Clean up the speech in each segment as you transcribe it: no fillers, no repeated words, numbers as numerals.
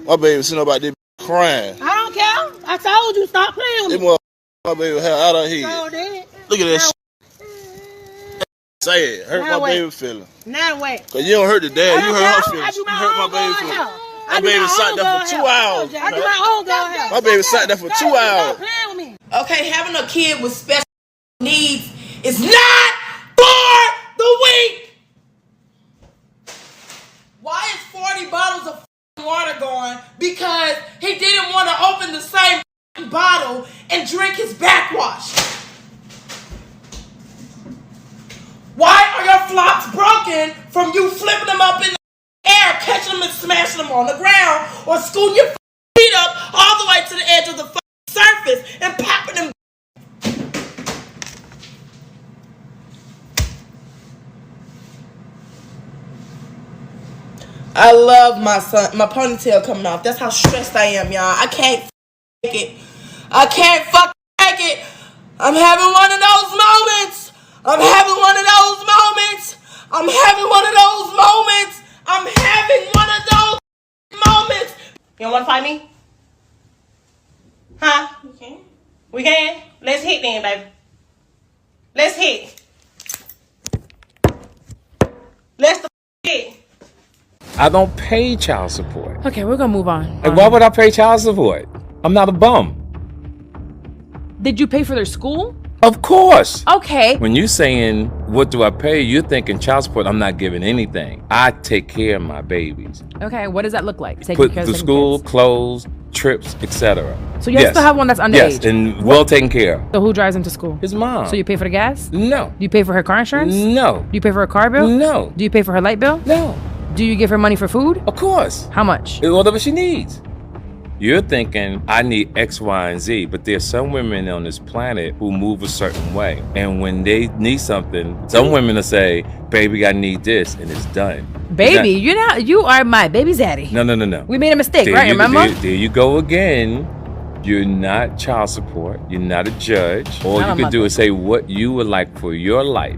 My baby sitting up out there crying. I don't care. I told you stop playing with me. My baby hair out of here. So look at that shit. Say it. Hurt my baby feeling. Now wait. Cause you don't hurt the dad. You hurt her feelings. You hurt my baby feelings. My baby sat there for 2 hours. I do my own girl hair. My baby sat there for 2 hours. Okay, having a kid with special needs is not for the weak. Why is 40 bottles of water gone? Because he didn't want to open the same bottle and drink his backwash. Why are your flops broken from you flipping them up in the air, catching them and smashing them on the ground, or scooting your feet up all the way to the edge of the surface and popping them? I love my son, my ponytail coming off. That's how stressed I am, y'all. I can't fake it. I can't fucking fake it. I'm having one of those moments. I'm having one of those moments. I'm having one of those moments. I'm having one of those moments. You don't want to fight me? Huh? We can. We can? Let's hit then, baby. Let's hit. Let's hit. I don't pay child support. Okay, we're gonna move on. Like, why would I pay child support? I'm not a bum. Did you pay for their school? Of course. Okay. When you're saying, what do I pay? You're thinking child support. I'm not giving anything. I take care of my babies. Okay, what does that look like? Put through school, clothes, trips, etc. So you still have one that's underage? Yes, and well taken care of. So who drives him to school? His mom. So you pay for the gas? No. Do you pay for her car insurance? No. Do you pay for her car bill? No. Do you pay for her light bill? No. Do you give her money for food? Of course. How much? Whatever she needs. You're thinking, I need X, Y, and Z, but there's some women on this planet who move a certain way. And when they need something, some women will say, baby, I need this, and it's done. Baby, you are my baby daddy. No. We made a mistake, right? Remember? There you go again. You're not child support. You're not a judge. All you can do is say what you would like for your life.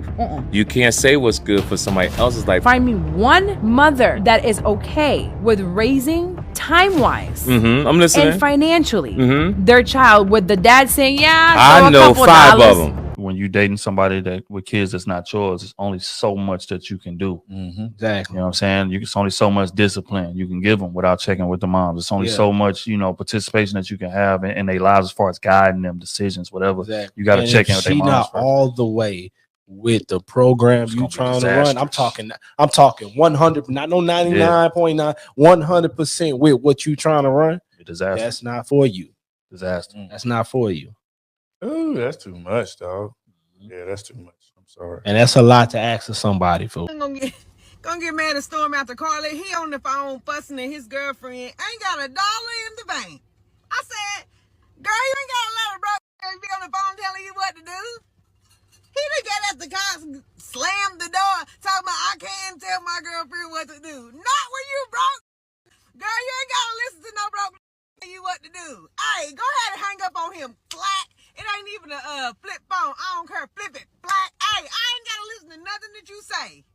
You can't say what's good for somebody else's life. Find me one mother that is okay with raising time-wise I'm listening. and financially their child, with the dad saying, yeah, I know 5 dollars. of them. When you're dating somebody that with kids that's not yours, there's only so much that you can do. Exactly. You know what I'm saying? It's only so much discipline you can give them without checking with the moms. It's only so much, participation that you can have in their lives as far as guiding them, decisions, whatever. Exactly. You got to check in with their moms. Not all the way with the program you trying to run. I'm talking 100, not no 99.9, 100% with what you trying to run. Disaster. That's not for you. Disaster. That's not for you. Ooh, that's too much, dog. Yeah, that's too much. I'm sorry. And that's a lot to ask of somebody for. Gonna get mad and storm after Carly. He on the phone fussing at his girlfriend. Ain't got $1 in the bank. I said, girl, you ain't got a lot of broke be on the phone telling you what to do. He done got at the car, slammed the door, talking about I can't tell my girlfriend what to do. Not when you broke. Girl, you ain't gotta listen to no broke tell you what to do. Hey, go ahead and hang up on him. Flat. It ain't even a flip phone. I don't care. Flip it. Flat. Hey, I ain't gotta listen to nothing that you say.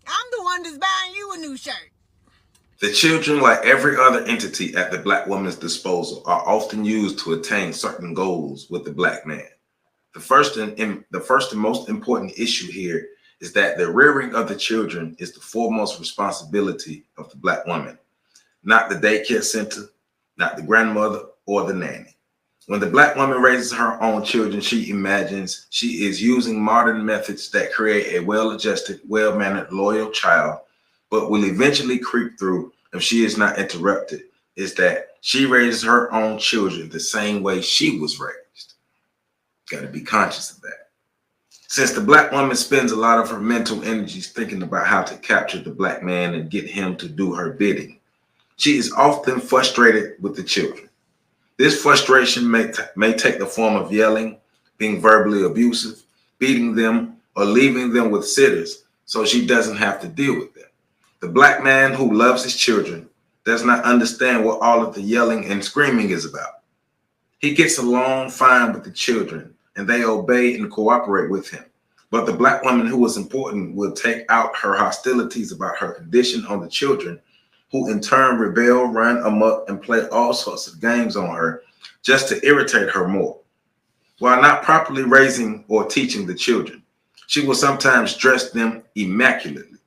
I'm the one that's buying you a new shirt. The children, like every other entity at the Black woman's disposal, are often used to attain certain goals with the Black man. The first and most important issue here is that the rearing of the children is the foremost responsibility of the Black woman, not the daycare center, not the grandmother or the nanny. When the Black woman raises her own children, she imagines she is using modern methods that create a well-adjusted, well-mannered, loyal child, but will eventually creep through if she is not interrupted, is that she raises her own children the same way she was raised. Got to be conscious of that. Since the Black woman spends a lot of her mental energies thinking about how to capture the Black man and get him to do her bidding, she is often frustrated with the children. This frustration may take the form of yelling, being verbally abusive, beating them, or leaving them with sitters so she doesn't have to deal with them. The Black man who loves his children does not understand what all of the yelling and screaming is about. He gets along fine with the children and they obey and cooperate with him. But the Black woman who is important will take out her hostilities about her condition on the children who in turn rebel, run amok, and play all sorts of games on her just to irritate her more. While not properly raising or teaching the children, she will sometimes dress them immaculately.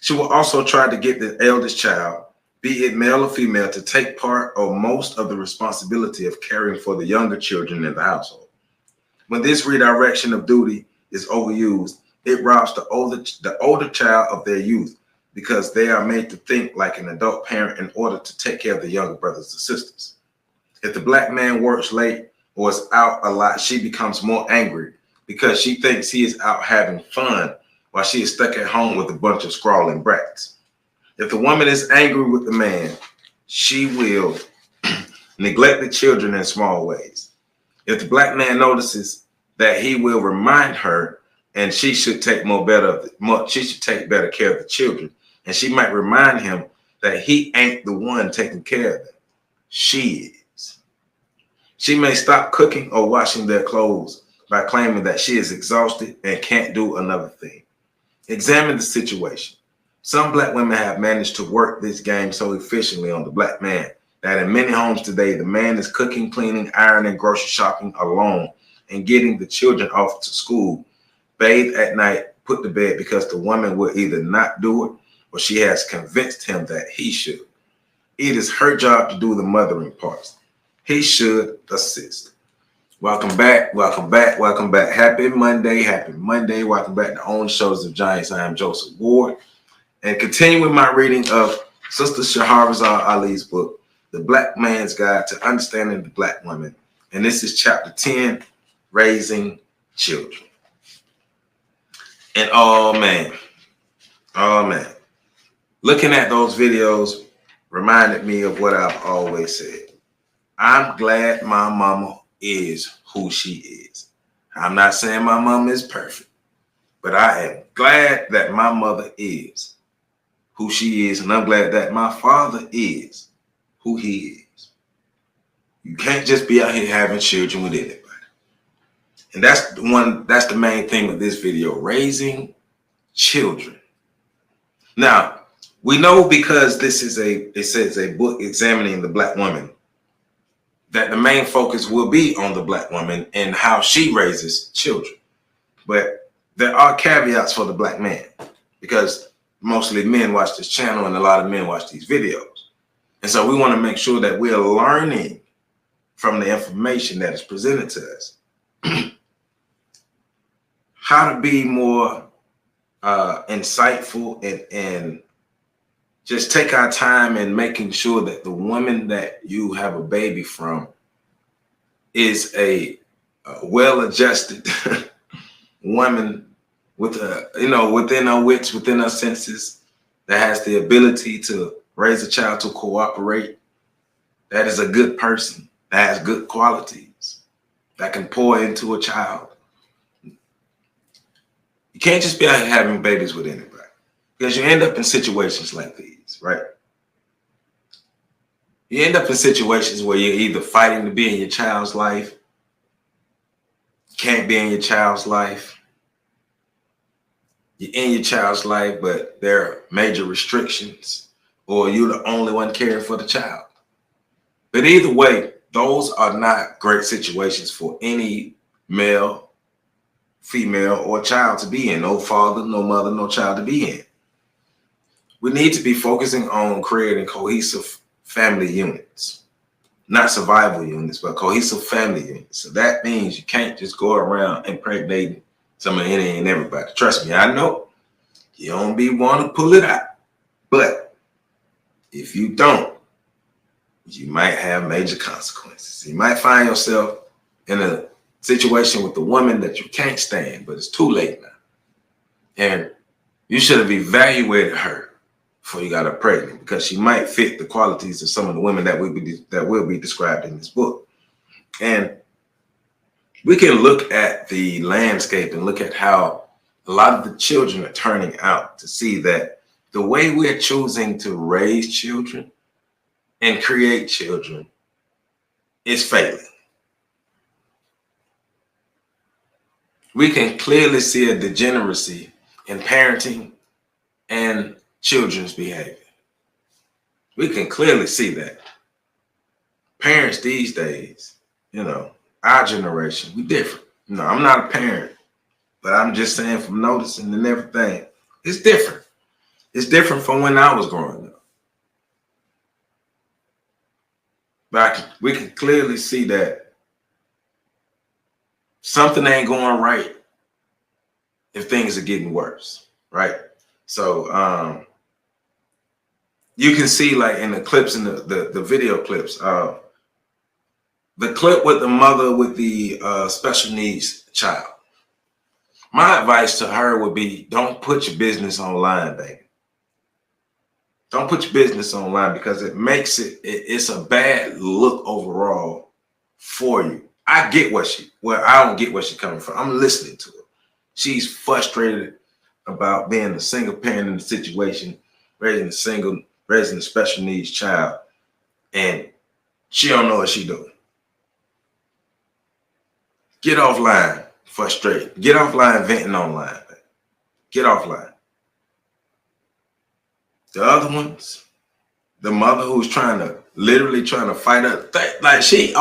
She will also try to get the eldest child, be it male or female, to take part or most of the responsibility of caring for the younger children in the household. When this redirection of duty is overused, it robs the older child of their youth because they are made to think like an adult parent in order to take care of the younger brothers and sisters. If the black man works late or is out a lot, she becomes more angry because she thinks he is out having fun while she is stuck at home with a bunch of scrawling brats. If the woman is angry with the man, she will neglect the children in small ways. If the black man notices that, he will remind her, and she should take better care of the children. And she might remind him that he ain't the one taking care of them. She is. She may stop cooking or washing their clothes by claiming that she is exhausted and can't do another thing. Examine the situation. Some black women have managed to work this game so efficiently on the black man that in many homes today, the man is cooking, cleaning, ironing, grocery shopping alone and getting the children off to school, bathe at night, put to bed because the woman will either not do it or she has convinced him that he should. It is her job to do the mothering parts. He should assist. Welcome back, welcome back, welcome back. Happy Monday, happy Monday. Welcome back to On Shoulders of Giants. I am Joseph Ward. And continuing my reading of Sister Shahrazad Ali's book, The Black Man's Guide to Understanding the Black Woman. And this is chapter 10, Raising Children. And oh man, looking at those videos reminded me of what I've always said. I'm glad my mama is who she is. I'm not saying my mama is perfect, but I am glad that my mother is who she is, and I'm glad that my father is who he is. You can't just be out here having children with anybody. And that's the main thing with this video, raising children. Now, we know because this is a book examining the black woman, that the main focus will be on the black woman and how she raises children. But there are caveats for the black man because mostly men watch this channel and a lot of men watch these videos. And so we want to make sure that we're learning from the information that is presented to us how to be more insightful and just take our time in making sure that the woman that you have a baby from is a well-adjusted woman with within her wits, within her senses, that has the ability to raise a child to cooperate, that is a good person, that has good qualities, that can pour into a child. You can't just be out here having babies with anybody because you end up in situations like these, right? You end up in situations where you're either fighting to be in your child's life, can't be in your child's life, you're in your child's life, but there are major restrictions, or you're the only one caring for the child. But either way, those are not great situations for any male, female, or child to be in. No father, no mother, no child to be in. We need to be focusing on creating cohesive family units, not survival units, but cohesive family units. So that means you can't just go around impregnating some of any and everybody. Trust me, I know you don't be want to pull it out, but if you don't, you might have major consequences. You might find yourself in a situation with a woman that you can't stand, but it's too late now. And you should have evaluated her before you got her pregnant, because she might fit the qualities of some of the women that will be described in this book. And we can look at the landscape and look at how a lot of the children are turning out to see that the way we're choosing to raise children and create children is failing. We can clearly see a degeneracy in parenting and children's behavior. We can clearly see that. Parents these days, you know, our generation, we different. You know, I'm not a parent, but I'm just saying from noticing and everything, it's different. It's different from when I was growing up. But we can clearly see that something ain't going right if things are getting worse, right? So you can see, like in the clips, in the video clips, the clip with the mother with the special needs child. My advice to her would be, don't put your business online, baby. Don't put your business online, because it makes it's a bad look overall for you. I get I don't get where she's coming from. I'm listening to her. She's frustrated about being a single parent in the situation, raising a special needs child, and she don't know what she doing. Get offline, frustrated. Get offline, venting online. Get offline. The other ones, the mother who's literally trying to fight her, like she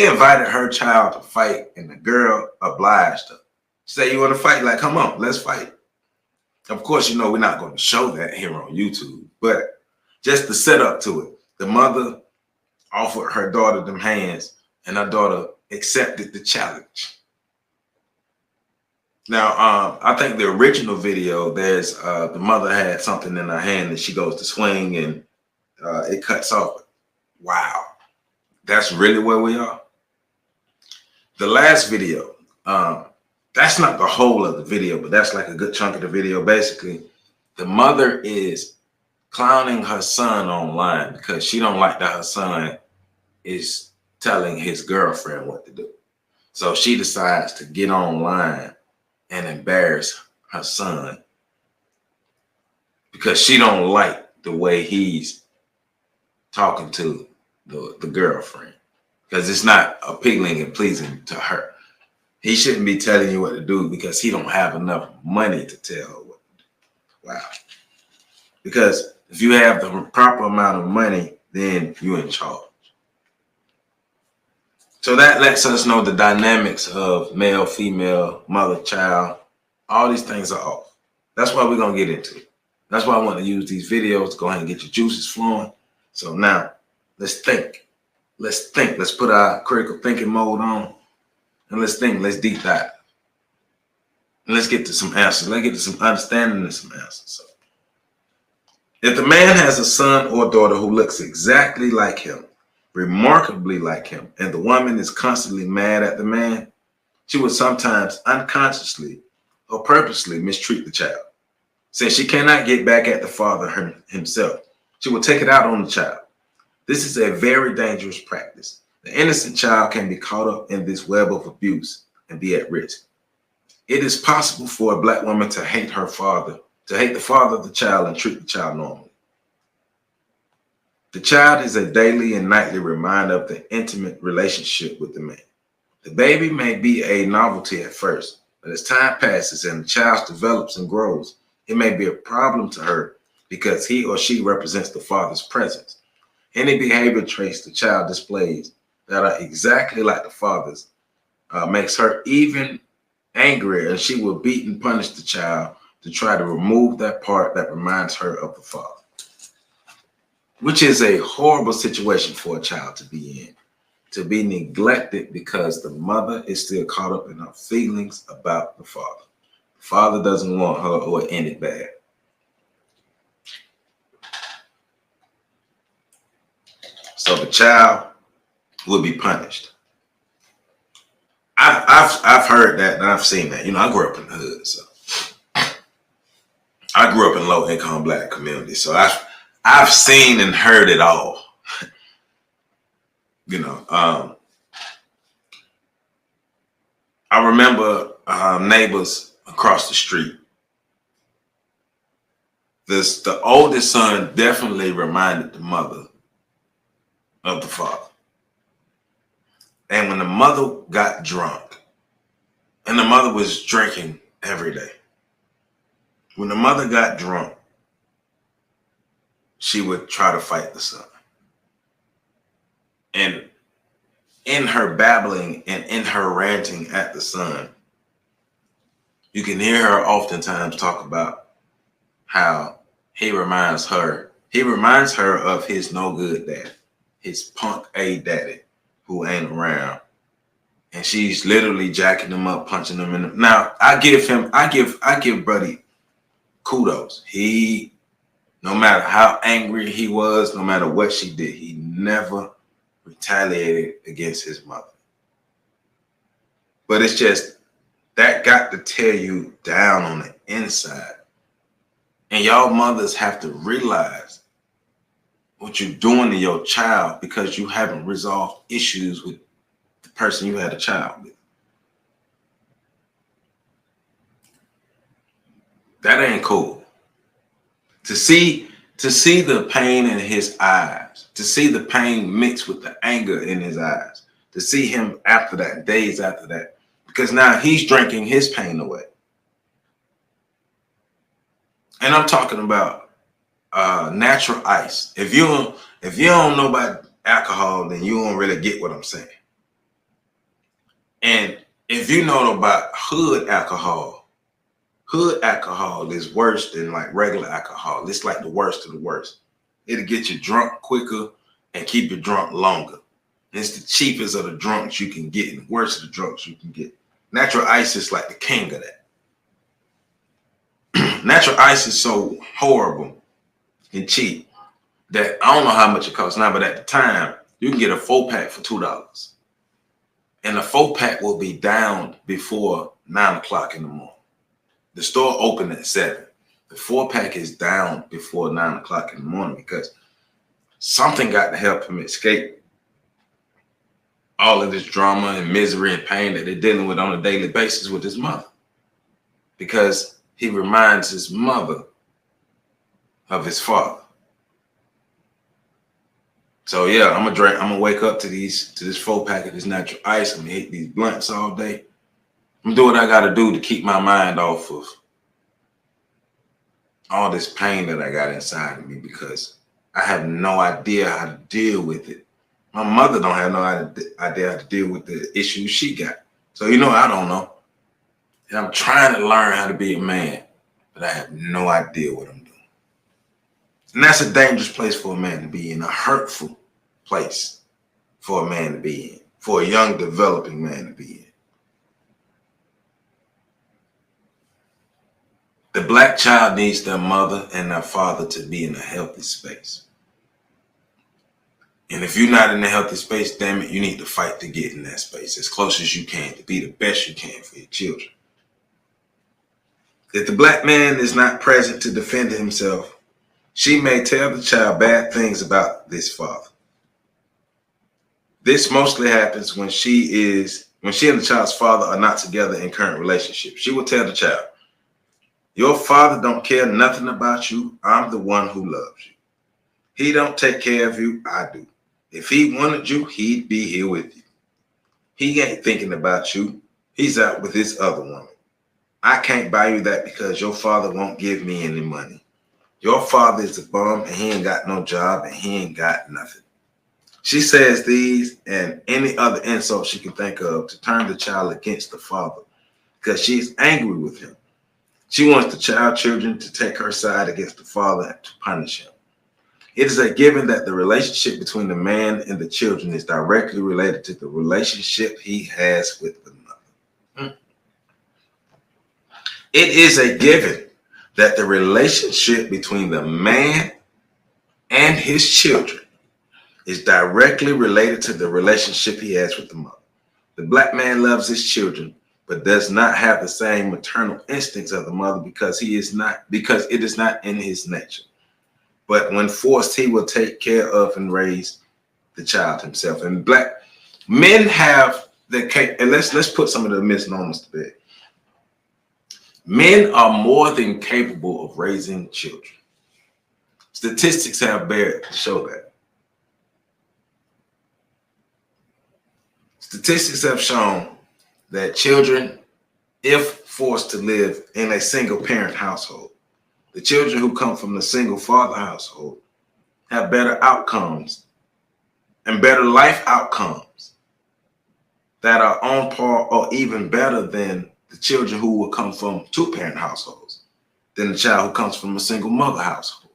invited her child to fight, and the girl obliged her. She said, "You want to fight? Like, come on, let's fight." Of course, you know we're not going to show that here on YouTube, but just the setup to it. The mother offered her daughter them hands, and her daughter accepted the challenge. Now, I think the original video, there's the mother had something in her hand and she goes to swing and it cuts off. Wow, that's really where we are. The last video, that's not the whole of the video, but that's like a good chunk of the video. Basically, the mother is clowning her son online because she don't like that her son is telling his girlfriend what to do. So she decides to get online and embarrass her son because she don't like the way he's talking to the girlfriend, because it's not appealing and pleasing to her. He shouldn't be telling you what to do because he don't have enough money to tell her what to do. Wow. Because if you have the proper amount of money, then you're in charge. So that lets us know the dynamics of male, female, mother, child. All these things are off. That's why we're going to get into it. That's why I want to use these videos to go ahead and get your juices flowing. So now, let's think. Let's think. Let's put our critical thinking mode on. And let's think. Let's deep dive. And let's get to some answers. Let's get to some understanding and some answers. So, if the man has a son or daughter who looks exactly like him, remarkably like him, and the woman is constantly mad at the man, she would sometimes unconsciously or purposely mistreat the child. Since she cannot get back at the father himself, she will take it out on the child. This is a very dangerous practice. The innocent child can be caught up in this web of abuse and be at risk. It is possible for a Black woman to hate her father, to hate the father of the child and treat the child normally. The child is a daily and nightly reminder of the intimate relationship with the man. The baby may be a novelty at first, but as time passes and the child develops and grows, it may be a problem to her because he or she represents the father's presence. Any behavior traits the child displays that are exactly like the father's makes her even angrier, and she will beat and punish the child to try to remove that part that reminds her of the father. Which is a horrible situation for a child to be in, to be neglected because the mother is still caught up in her feelings about the father. The father doesn't want her or it ended bad. So the child will be punished. I've heard that and I've seen that. You know, I grew up in the hood, so I grew up in low income Black community, so I've seen and heard it all. You know, I remember neighbors across the street. The oldest son definitely reminded the mother of the father. And when the mother got drunk, and the mother was drinking every day, when the mother got drunk, she would try to fight the son. And in her babbling and in her ranting at the son, you can hear her oftentimes talk about how he reminds her of his no good dad, his punk A daddy who ain't around. And she's literally jacking him up, punching him in the. Now, I give Buddy kudos. He, no matter how angry he was, no matter what she did, he never retaliated against his mother. But it's just that got to tear you down on the inside. And y'all mothers have to realize what you're doing to your child because you haven't resolved issues with the person you had a child with. That ain't cool. To see the pain in his eyes, to see the pain mixed with the anger in his eyes, to see him after that, days after that, because now he's drinking his pain away. And I'm talking about natural ice. If you don't know about alcohol, then you don't really get what I'm saying. And if you know about hood alcohol is worse than like regular alcohol. It's like the worst of the worst. It'll get you drunk quicker and keep you drunk longer. It's the cheapest of the drunks you can get and the worst of the drunks you can get. Natural ice is like the king of that. Natural ice is so horrible and cheap that I don't know how much it costs now, but at the time, you can get a 4-pack for $2. And the 4-pack will be down before 9 o'clock in the morning. The store opened at 7. The 4-pack is down before 9 o'clock in the morning because something got to help him escape all of this drama and misery and pain that they're dealing with on a daily basis with his mother. Because he reminds his mother of his father. So yeah, I'm gonna wake up to this 4-pack of this natural ice. I'm gonna hit these blunts all day. I'm gonna do what I gotta do to keep my mind off of all this pain that I got inside of me because I have no idea how to deal with it. My mother don't have no idea how to deal with the issues she got. So I don't know. And I'm trying to learn how to be a man, but I have no idea what I'm doing. And that's a dangerous place for a man to be in, a hurtful place for a man to be in, for a young developing man to be in. The black child needs their mother and their father to be in a healthy space. And if you're not in a healthy space, damn it, you need to fight to get in that space as close as you can to be the best you can for your children. If the black man is not present to defend himself, she may tell the child bad things about this father. This mostly happens when she and the child's father are not together in current relationships. She will tell the child, your father don't care nothing about you. I'm the one who loves you. He don't take care of you. I do. If he wanted you, he'd be here with you. He ain't thinking about you. He's out with this other woman. I can't buy you that because your father won't give me any money. Your father is a bum and he ain't got no job and he ain't got nothing. She says these and any other insult she can think of to turn the child against the father because she's angry with him. She wants the children to take her side against the father and to punish him. It is a given that the relationship between the man and the children is directly related to the relationship he has with the mother. It is a given that the relationship between the man and his children is directly related to the relationship he has with the mother. The black man loves his children, but does not have the same maternal instincts of the mother because it is not in his nature. But when forced, he will take care of and raise the child himself. And black men have and let's put some of the misnomers to bed. Men are more than capable of raising children. Statistics have bared to show that. Statistics have shown that children, if forced to live in a single parent household, the children who come from the single father household have better outcomes and better life outcomes that are on par or even better than the children who will come from two-parent households than the child who comes from a single mother household.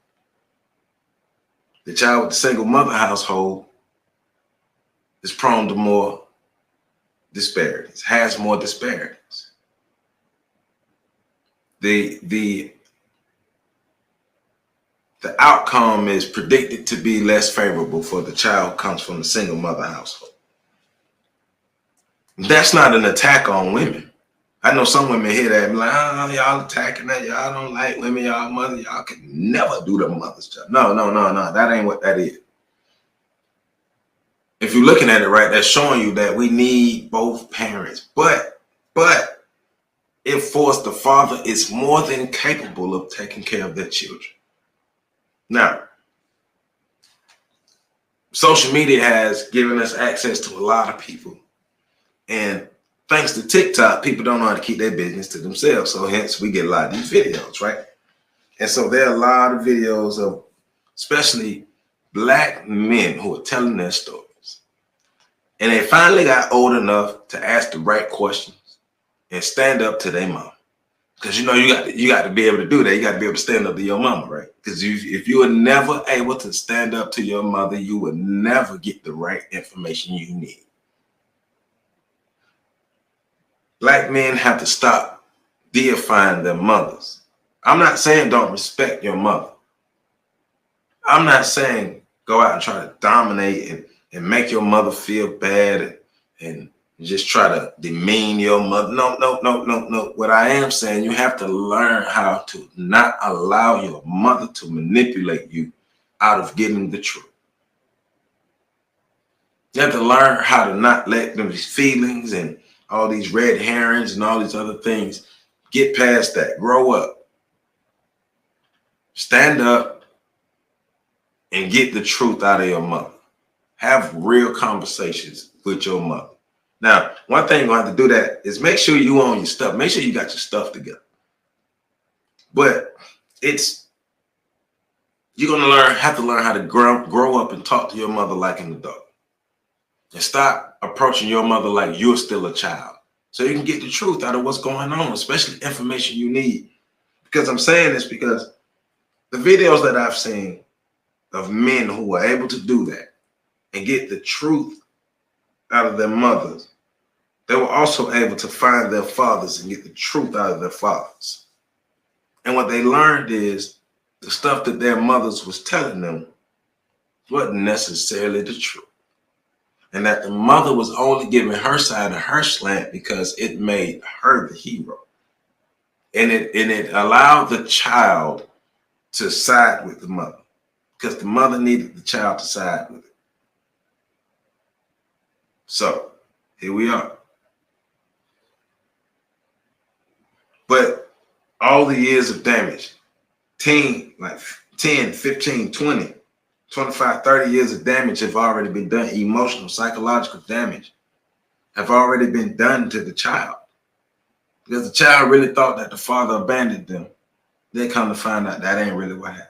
The child with the single mother household is prone to more disparities, has more disparities. The outcome is predicted to be less favorable for the child who comes from a single mother household. That's not an attack on women. I know some women hear that and be like, oh, y'all attacking that. Y'all don't like women, y'all mother. Y'all can never do the mother's job. No. That ain't what that is. If you're looking at it right, that's showing you that we need both parents. But it forced the father is more than capable of taking care of their children. Now, social media has given us access to a lot of people. And thanks to TikTok, people don't know how to keep their business to themselves. So hence we get a lot of these videos, right? And so there are a lot of videos of especially Black men who are telling their stories. And they finally got old enough to ask the right questions and stand up to their mom. Because you got to be able to do that. You got to be able to stand up to your mama, right? Because if you were never able to stand up to your mother, you would never get the right information you need. Black men have to stop deifying their mothers. I'm not saying don't respect your mother. I'm not saying go out and try to dominate and make your mother feel bad and just try to demean your mother. No. What I am saying, you have to learn how to not allow your mother to manipulate you out of getting the truth. You have to learn how to not let these feelings and all these red herrings and all these other things get past that. Grow up. Stand up and get the truth out of your mother. Have real conversations with your mother. Now, one thing you're going to have to do that is make sure you own your stuff. Make sure you got your stuff together. But you're going to have to learn how to grow up and talk to your mother like an adult. And stop approaching your mother like you're still a child. So you can get the truth out of what's going on, especially information you need. Because I'm saying this because the videos that I've seen of men who were able to do that and get the truth out of their mothers, they were also able to find their fathers and get the truth out of their fathers. And what they learned is the stuff that their mothers was telling them wasn't necessarily the truth. And that the mother was only giving her side of her slant because it made her the hero. And it allowed the child to side with the mother because the mother needed the child to side with it. So here we are. But all the years of damage, 10, 15, 20, 25, 30 years of damage have already been done. Emotional, psychological damage have already been done to the child. Because the child really thought that the father abandoned them. They come to find out that ain't really what happened.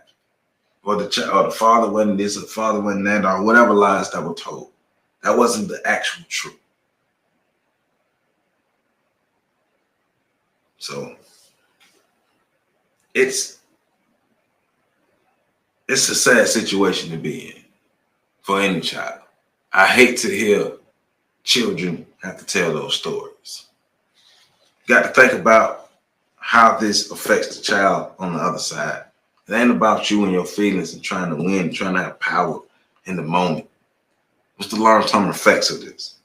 Or the father wasn't this, or the father wasn't that, or whatever lies that were told. That wasn't the actual truth. So it's a sad situation to be in for any child. I hate to hear children have to tell those stories. You got to think about how this affects the child on the other side. It ain't about you and your feelings and trying to win, trying to have power in the moment. What's the long-term effects of this?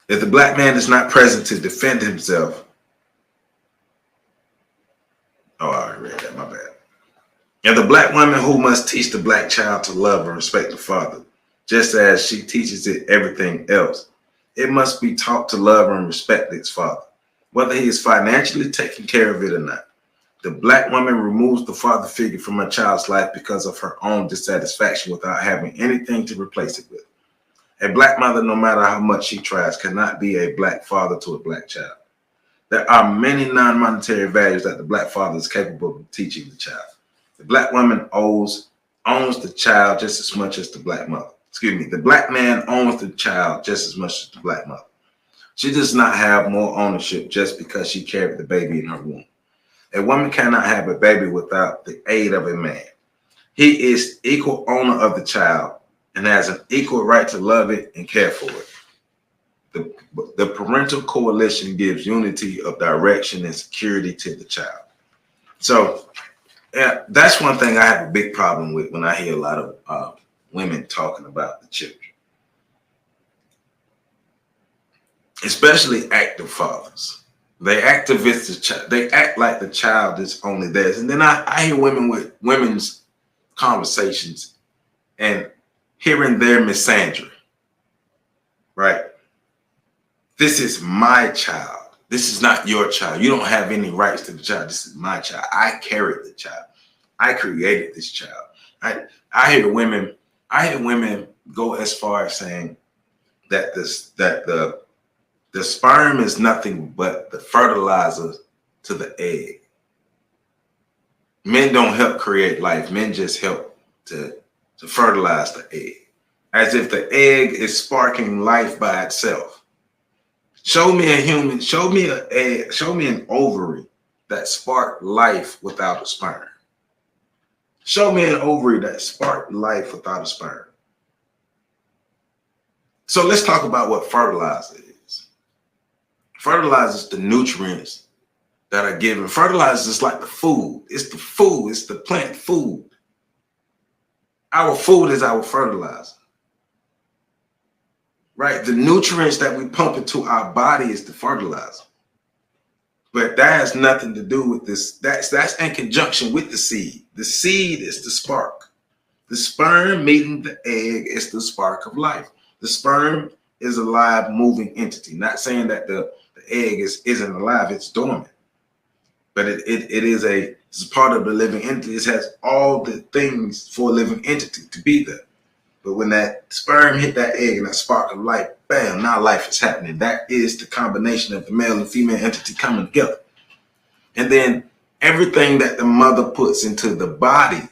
If the black man is not present to defend himself, oh, I already read that, my bad. And the black woman who must teach the black child to love and respect the father, just as she teaches it everything else, it must be taught to love and respect its father, whether he is financially taking care of it or not. The black woman removes the father figure from her child's life because of her own dissatisfaction without having anything to replace it with. A black mother, no matter how much she tries, cannot be a black father to a black child. There are many non-monetary values that the black father is capable of teaching the child. The black woman owns the child just as much as the black mother. Excuse me. The black man owns the child just as much as the black mother. She does not have more ownership just because she carried the baby in her womb. A woman cannot have a baby without the aid of a man. He is equal owner of the child and has an equal right to love it and care for it. The parental coalition gives unity of direction and security to the child. So yeah, that's one thing I have a big problem with when I hear a lot of women talking about the children, especially active fathers. They activist the child. They act like the child is only theirs. And then I hear women with women's conversations and hearing their misandry, right? This is my child. This is not your child. You don't have any rights to the child. This is my child. I carried the child. I created this child. I hear women go as far as saying that the sperm is nothing but the fertilizer to the egg. Men don't help create life. Men just help to fertilize the egg, as if the egg is sparking life by itself. Show me a human, show me an egg, show me an ovary that sparked life without a sperm. Show me an ovary that sparked life without a sperm. So let's talk about what fertilizer is. Fertilizer is the nutrients that are given. Fertilizer is like the food. It's the food. It's the plant food. Our food is our fertilizer. Right? The nutrients that we pump into our body is the fertilizer. But that has nothing to do with this. That's in conjunction with the seed. The seed is the spark. The sperm meeting the egg is the spark of life. The sperm is a live, moving entity. Not saying that the egg isn't alive, it's dormant. But it's part of the living entity. It has all the things for a living entity to be there. But when that sperm hit that egg and that spark of life, bam, now life is happening. That is the combination of the male and female entity coming together. And then everything that the mother puts into the body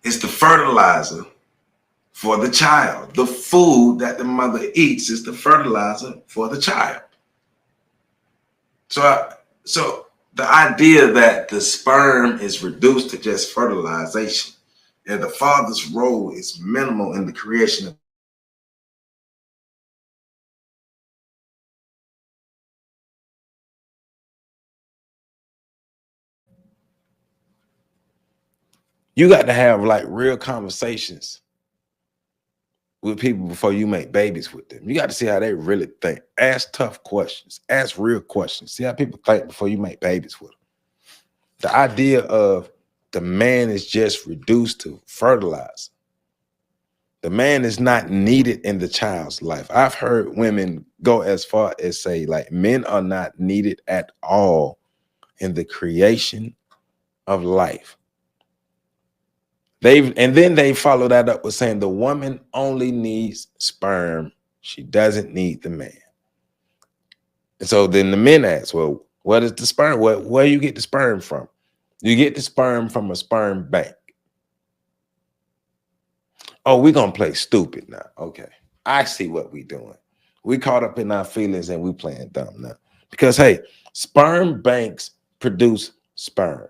is the fertilizer for the child. The food that the mother eats is the fertilizer for the child. So the idea that the sperm is reduced to just fertilization and the father's role is minimal in the creation of you got to have like real conversations with people before you make babies with them. You got to see how they really think. Ask tough questions. Ask real questions. See how people think before you make babies with them. The idea of the man is just reduced to fertilizer. The man is not needed in the child's life. I've heard women go as far as say, like, men are not needed at all in the creation of life. And then they follow that up with saying the woman only needs sperm. She doesn't need the man. And so then the men ask, well, what is the sperm? Where you get the sperm from? You get the sperm from a sperm bank. Oh, we're going to play stupid now. Okay. I see what we're doing. We caught up in our feelings and we playing dumb now. Because, hey, sperm banks produce sperm.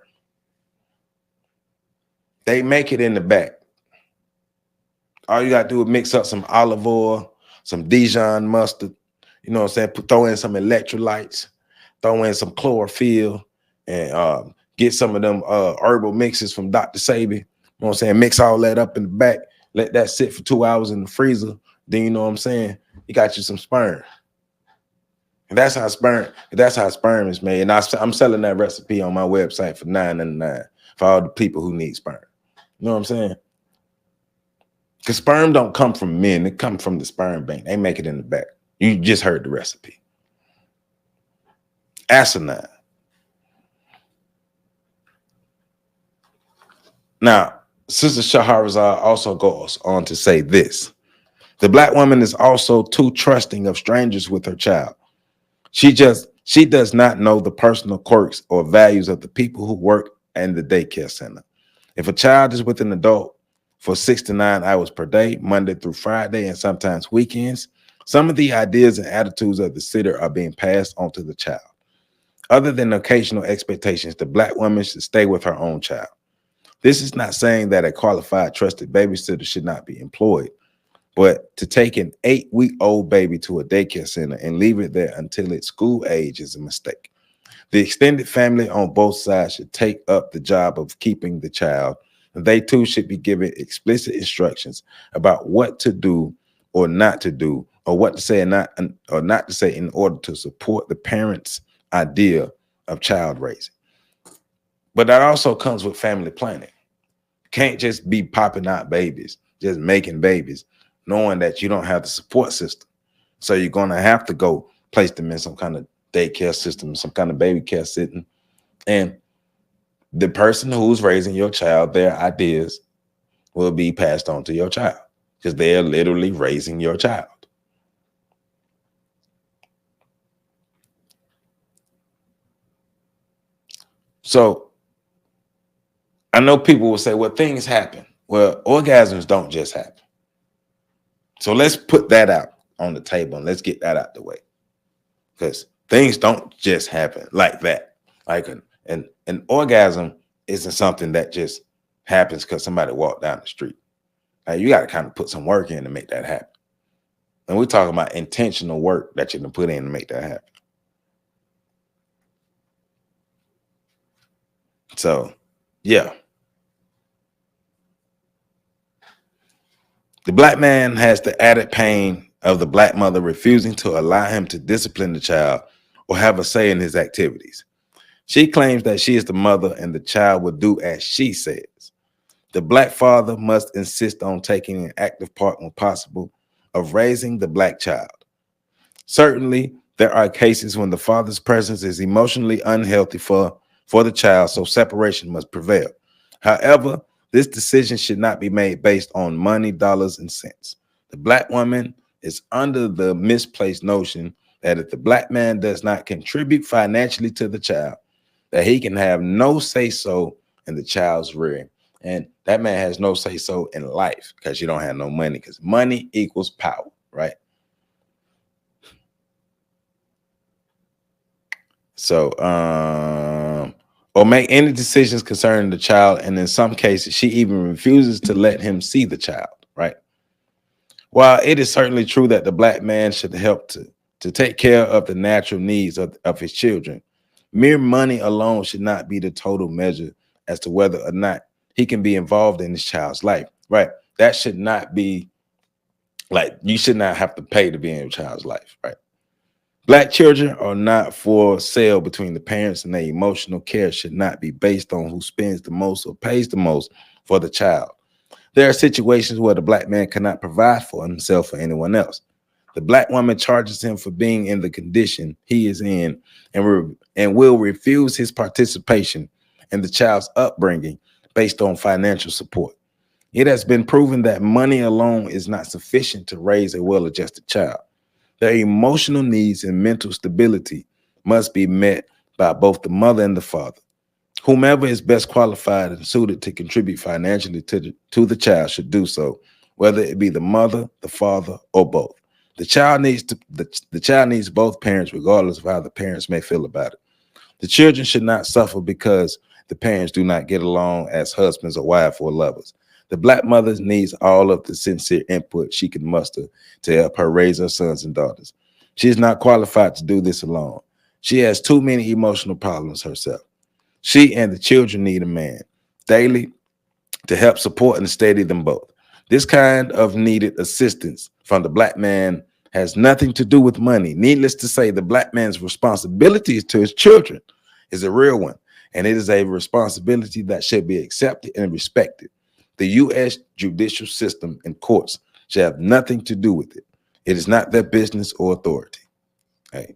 They make it in the back. All you got to do is mix up some olive oil, some Dijon mustard, you know what I'm saying? Throw in some electrolytes, throw in some chlorophyll, and get some of them herbal mixes from Dr. Sabi. You know what I'm saying? Mix all that up in the back. Let that sit for 2 hours in the freezer. Then you know what I'm saying? You got you some sperm. And that's how sperm is made. And I'm selling that recipe on my website for $9.99 for all the people who need sperm. You know what I'm saying? Because sperm don't come from men. It comes from the sperm bank. They make it in the back. You just heard the recipe. Asinine. Now, Sister Shahrazad also goes on to say this. The black woman is also too trusting of strangers with her child. She does not know the personal quirks or values of the people who work in the daycare center. If a child is with an adult for 6 to 9 hours per day, Monday through Friday, and sometimes weekends, some of the ideas and attitudes of the sitter are being passed on to the child. Other than occasional expectations, the Black woman should stay with her own child. This is not saying that a qualified, trusted babysitter should not be employed, but to take an 8-week-old baby to a daycare center and leave it there until its school age is a mistake. The extended family on both sides should take up the job of keeping the child, and they too should be given explicit instructions about what to do or not to do, or what to say and not to say in order to support the parents' idea of child raising. But that also comes with family planning. Can't just be popping out babies, just making babies, knowing that you don't have the support system. So you're going to have to go place them in some kind of daycare system, some kind of baby care sitting. And the person who's raising your child, their ideas will be passed on to your child because they're literally raising your child. So I know people will say, well, things happen. Well, orgasms don't just happen. So let's put that out on the table and let's get that out the way. Because things don't just happen like that. Like an orgasm isn't something that just happens because somebody walked down the street. Like, you got to kind of put some work in to make that happen. And we're talking about intentional work that you can put in to make that happen. So, yeah. The Black man has the added pain of the Black mother refusing to allow him to discipline the child or have a say in his activities. She claims that she is the mother and the child will do as she says. The Black father must insist on taking an active part when possible of raising the Black child. Certainly, there are cases when the father's presence is emotionally unhealthy for the child, so separation must prevail. However, this decision should not be made based on money, dollars, and cents. The Black woman is under the misplaced notion that if the Black man does not contribute financially to the child, that he can have no say-so in the child's rearing. And that man has no say-so in life because you don't have no money, because money equals power, right? So, or make any decisions concerning the child, and in some cases, she even refuses to let him see the child, right? While it is certainly true that the Black man should help to take care of the natural needs of his children, mere money alone should not be the total measure as to whether or not he can be involved in his child's life, right? That should not be like, you should not have to pay to be in your child's life, right? Black children are not for sale between the parents, and their emotional care should not be based on who spends the most or pays the most for the child. There are situations where the Black man cannot provide for himself or anyone else. The Black woman charges him for being in the condition he is in and will refuse his participation in the child's upbringing based on financial support. It has been proven that money alone is not sufficient to raise a well-adjusted child. Their emotional needs and mental stability must be met by both the mother and the father. Whomever is best qualified and suited to contribute financially to the child should do so, whether it be the mother, the father, or both. The child needs both parents, regardless of how the parents may feel about it. The children should not suffer because the parents do not get along as husbands or wives or lovers. The Black mother needs all of the sincere input she can muster to help her raise her sons and daughters. She is not qualified to do this alone. She has too many emotional problems herself. She and the children need a man daily to help support and steady them both. This kind of needed assistance from the Black man has nothing to do with money. Needless to say, the Black man's responsibilities to his children is a real one, and it is a responsibility that should be accepted and respected. The U.S. judicial system and courts should have nothing to do with it. It is not their business or authority. Hey.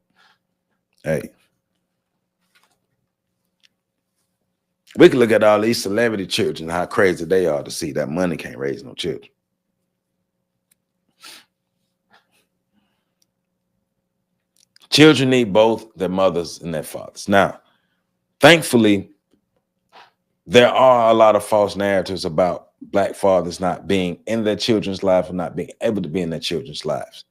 We can look at all these celebrity children, how crazy they are to see that money can't raise no children. Children need both their mothers and their fathers. Now, thankfully, there are a lot of false narratives about Black fathers not being in their children's lives or not being able to be in their children's lives.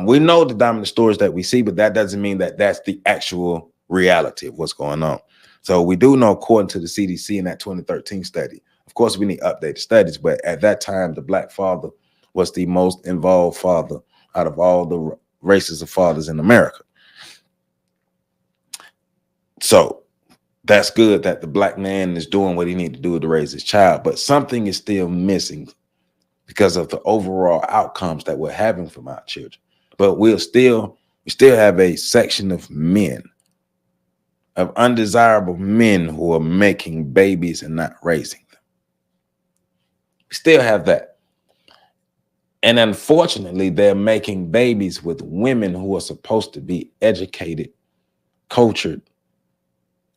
We know the dominant stories that we see, but that doesn't mean that that's the actual reality of what's going on. So we do know, according to the CDC in that 2013 study, of course, we need updated studies, but at that time, the Black father was the most involved father out of all the races of fathers in America. So that's good that the Black man is doing what he needs to do to raise his child, but something is still missing because of the overall outcomes that we're having from our children. But we still have a section of men, of undesirable men who are making babies and not raising them. We still have that. And unfortunately, they're making babies with women who are supposed to be educated, cultured,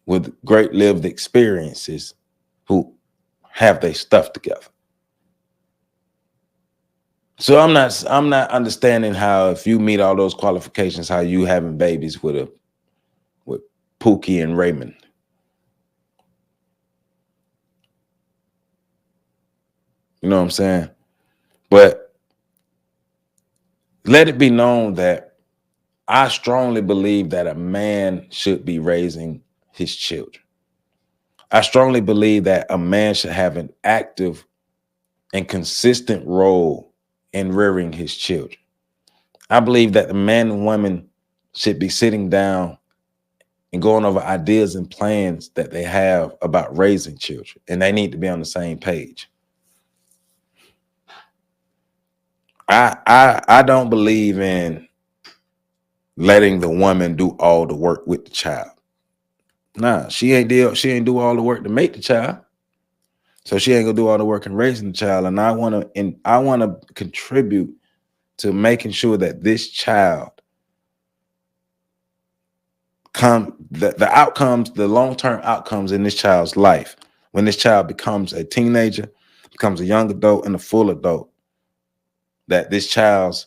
with great lived experiences, who have their stuff together. So I'm not understanding how, if you meet all those qualifications, how you having babies with Pookie and Raymond. You know what I'm saying? But let it be known that I strongly believe that a man should be raising his children. I strongly believe that a man should have an active and consistent role in rearing his children. I believe that the man and woman should be sitting down and going over ideas and plans that they have about raising children, and they need to be on the same page. I don't believe in letting the woman do all the work with the child. Nah, she ain't do all the work to make the child. So she ain't gonna do all the work in raising the child. And I wanna contribute to making sure that this child the outcomes, the long-term outcomes in this child's life, when this child becomes a teenager, becomes a young adult and a full adult, that this child's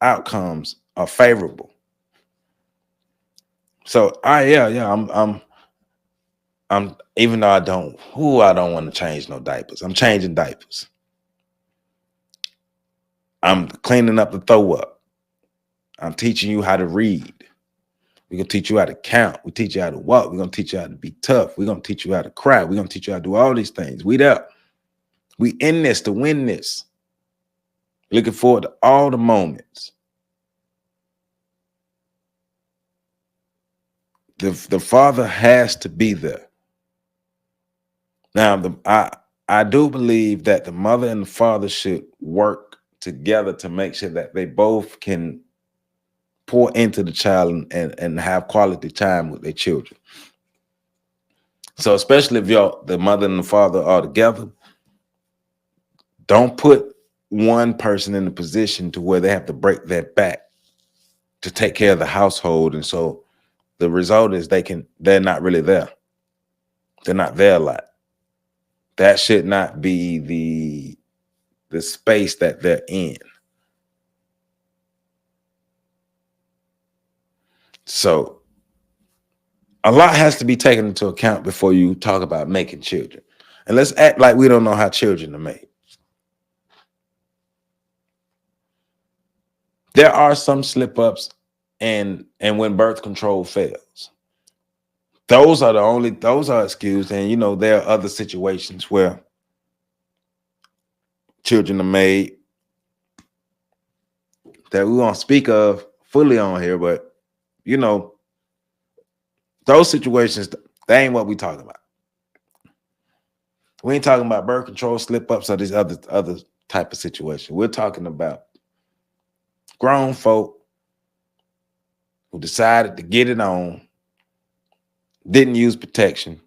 outcomes are favorable. So I'm even though I don't want to change no diapers. I'm changing diapers. I'm cleaning up the throw up. I'm teaching you how to read. We're gonna teach you how to count. We teach you how to walk. We're gonna teach you how to be tough. We're gonna teach you how to cry. We're gonna teach you how to do all these things. We there. We in this to win this. Looking forward to all the moments. The father has to be there. Now, I do believe that the mother and the father should work together to make sure that they both can pour into the child and have quality time with their children. So especially if the mother and the father are together, don't put one person in a position to where they have to break their back to take care of the household. And so the result is they're not really there. They're not there a lot. That should not be the space that they're in. So a lot has to be taken into account before you talk about making children. And let's act like we don't know how children are made. There are some slip-ups and when birth control fails. Those are excused. And there are other situations where children are made that we won't speak of fully on here, but those situations, they ain't what we talking about. We ain't talking about birth control slip-ups or these other type of situation. We're talking about grown folk who decided to get it on, didn't use protection,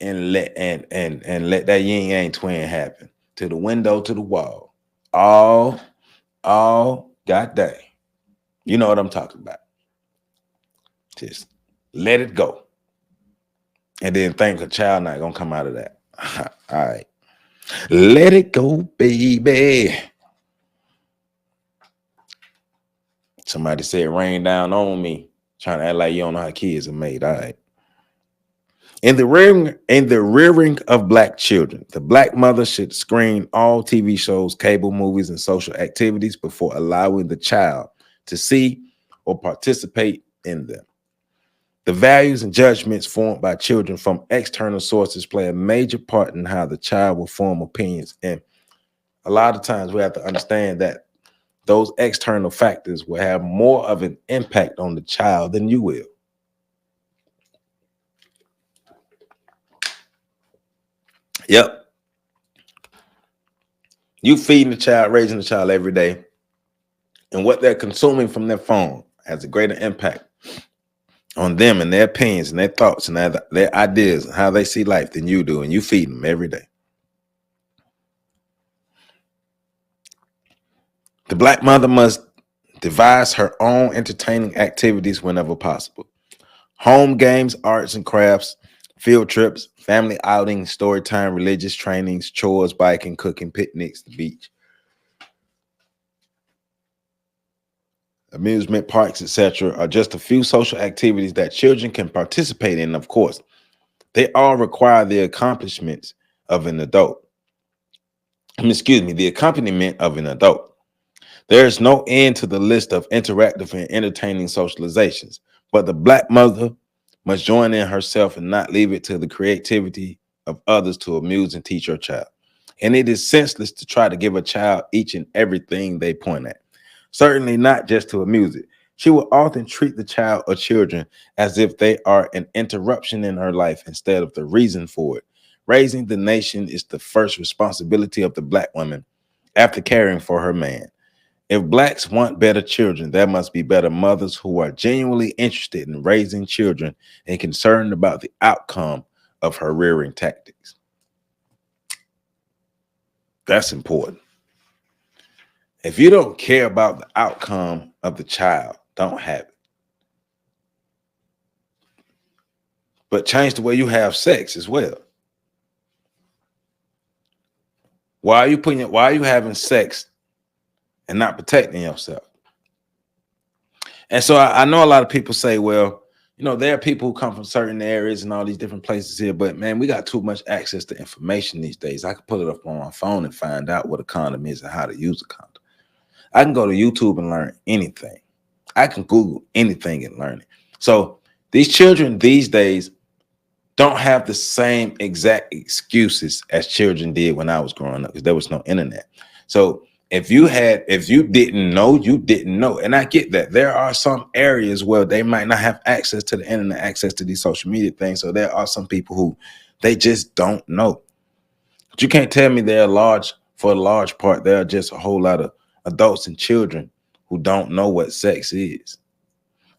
and let that yin yang twin happen. To the window, to the wall. All goddamn. You know what I'm talking about. Just let it go. And then think a child not gonna come out of that. All right. Let it go, baby. Somebody said rain down on me. Trying to act like you don't know how kids are made. All right. In the rearing of black children, the black mother should screen all TV shows, cable movies, and social activities before allowing the child to see or participate in them. The values and judgments formed by children from external sources play a major part in how the child will form opinions. And a lot of times we have to understand that those external factors will have more of an impact on the child than you will. Yep. You feeding the child, raising the child every day, and what they're consuming from their phone has a greater impact on them and their opinions and their thoughts and their ideas and how they see life than you do, and you feed them every day. The black mother must devise her own entertaining activities whenever possible. Home games, arts and crafts, field trips, family outings, story time, religious trainings, chores, biking, cooking, picnics, the beach, amusement parks, etc. are just a few social activities that children can participate in. Of course, they all require the accomplishments of an adult. The accompaniment of an adult. There is no end to the list of interactive and entertaining socializations, but the black mother must join in herself and not leave it to the creativity of others to amuse and teach her child. And it is senseless to try to give a child each and everything they point at, certainly not just to amuse it. She will often treat the child or children as if they are an interruption in her life instead of the reason for it. Raising the nation is the first responsibility of the black woman after caring for her man. If blacks want better children, there must be better mothers who are genuinely interested in raising children and concerned about the outcome of her rearing tactics. That's important. If you don't care about the outcome of the child, don't have it. But change the way you have sex as well. Why are you having sex and not protecting yourself? And so I know a lot of people say, well, there are people who come from certain areas and all these different places here, but man, we got too much access to information these days. I can pull it up on my phone and find out what a condom is and how to use a condom. I can go to YouTube and learn anything. I can Google anything and learn it. So these children these days don't have the same exact excuses as children did when I was growing up, because there was no internet. So if you didn't know, you didn't know. And I get that. There are some areas where they might not have access to the internet, access to these social media things. So there are some people who they just don't know. But you can't tell me for a large part, there are just a whole lot of adults and children who don't know what sex is.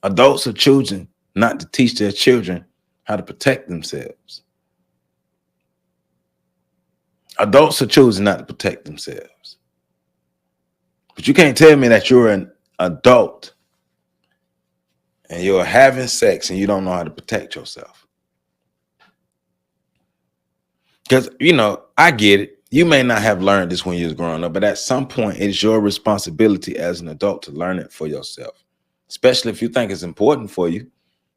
Adults are choosing not to teach their children how to protect themselves. Adults are choosing not to protect themselves. But you can't tell me that you're an adult and you're having sex and you don't know how to protect yourself. Because, I get it. You may not have learned this when you was growing up, but at some point, it's your responsibility as an adult to learn it for yourself, especially if you think it's important for you.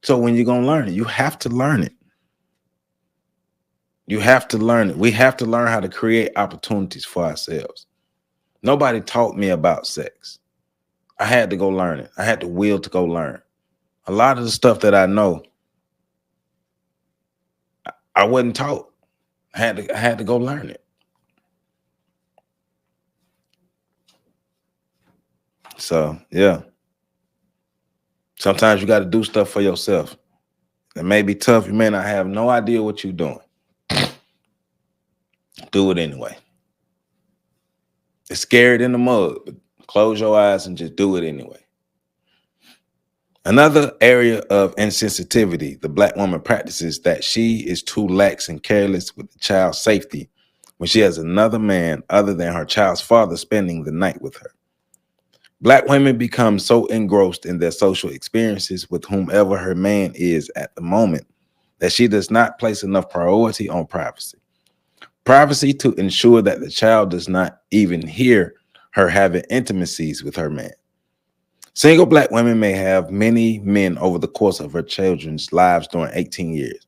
So when you're going to learn it, you have to learn it. You have to learn it. We have to learn how to create opportunities for ourselves. Nobody taught me about sex. I had to go learn it. I had the will to go learn. A lot of the stuff that I know, I wasn't taught. I had to go learn it. So, yeah. Sometimes you got to do stuff for yourself. It may be tough. You may not have no idea what you're doing. Do it anyway. It's scared in the mud, but close your eyes and just do it anyway. Another area of insensitivity the black woman practices that she is too lax and careless with the child's safety when she has another man other than her child's father spending the night with her. Black women become so engrossed in their social experiences with whomever her man is at the moment that she does not place enough priority on privacy. Privacy to ensure that the child does not even hear her having intimacies with her man. Single black women may have many men over the course of her children's lives during 18 years.